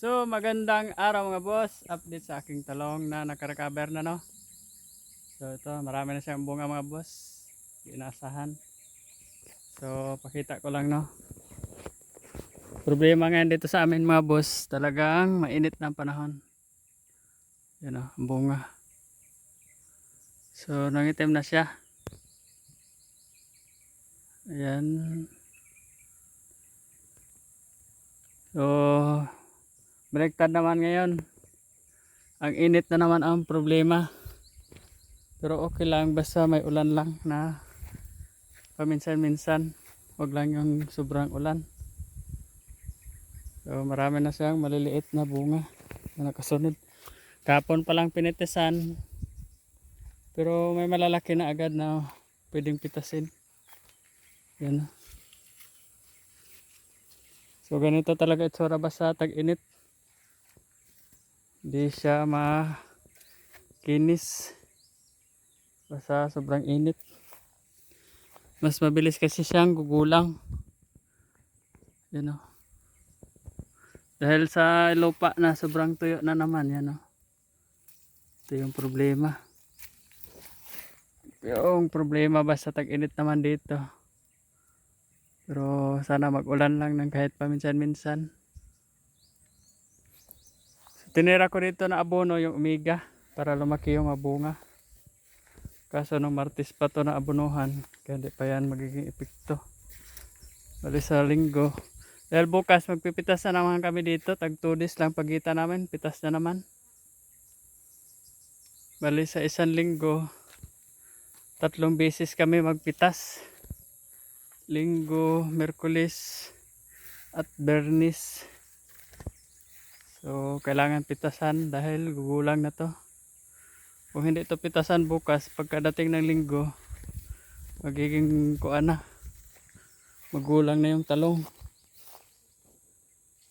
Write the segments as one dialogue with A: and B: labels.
A: So magandang araw mga boss, update sa aking talong na nakarecover na, no. So ito, marami na siyang bunga mga boss, inaasahan. So pakita ko lang, no. Problema ngayon dito sa amin mga boss, talagang mainit na ang panahon. Yan, no, ang bunga. So nangitim na siya. Ayan. So baliktad naman ngayon. Ang init na naman ang problema. Pero okay lang basta may ulan lang na paminsan-minsan. Huwag lang yung sobrang ulan. So marami na siyang maliliit na bunga na nakasunod. Kapon pa lang pinitisan. Pero may malalaki na agad na pwedeng pitasin. Yan. So ganito talaga itsura basta tag-init. Hindi siya makinis. Basta sobrang init. Mas mabilis kasi siyang gugulang. Yan, o. Dahil sa lupa na sobrang tuyo na naman. Yan, o. Ito yung problema. Yung problema basta tag-init naman dito. Pero sana mag-ulan lang ng kahit paminsan-minsan. So, tinira ko dito na abono yung omega para lumaki yung bunga. Kaso nung Martes pa to na abonuhan, kaya hindi pa yan magiging epekto. Bali sa linggo. Dahil bukas magpipitas na naman kami dito, tag 2 days lang pagitan namin, pitas na naman. Bali sa isang linggo, 3 beses kami magpitas. Linggo, Merkulis at Bernis. So kailangan pitasan dahil gugulang na to. Kung hindi to pitasan bukas, pagkadating ng linggo, magiging kuan na, magulang na yung talong.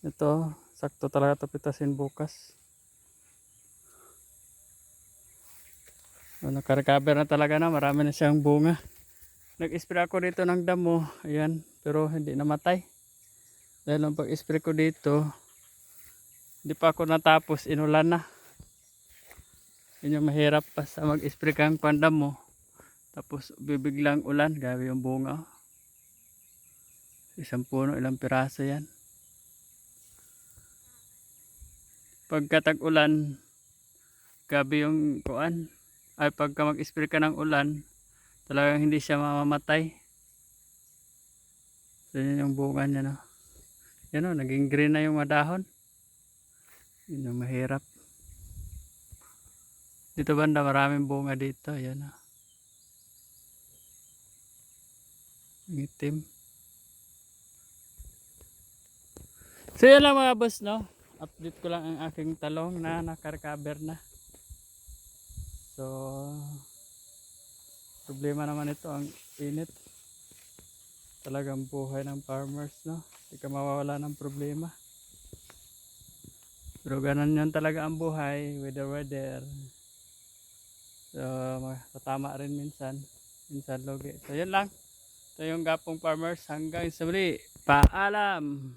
A: Ito, sakto talaga to pitasin bukas. So, nakarecover na talaga na, marami na siyang bunga. Nag-spray ako dito ng damo, ayan, pero hindi namatay. Dahil ang pag-spray ko dito, hindi pa ako natapos, inulan na. Yun yung mahirap pa sa mag-spray kang pandamo. Tapos bibiglang ulan, gabi yung bunga. Isang puno, ilang piraso yan. Pagka tag-ulan, gabi yung kuan. Ay pagka mag-spray ka ng ulan, talagang hindi siya mamamatay. So yun yung bunga niya, no. Yan, o, naging green na yung madahon. Yun yung mahirap. Dito banda maraming bunga dito. Yan, o. Ang itim. So yan lang mga boss, no. Update ko lang ang aking talong na nakarecover na. So problema naman ito ang init. Talagang buhay ng farmers, no. Hindi ka mawawala ng problema. Pero ganun yun talaga ang buhay, weather. So matama rin minsan logi. So yan lang. Ito yung Gapong Farmers, hanggang sa muli. Paalam.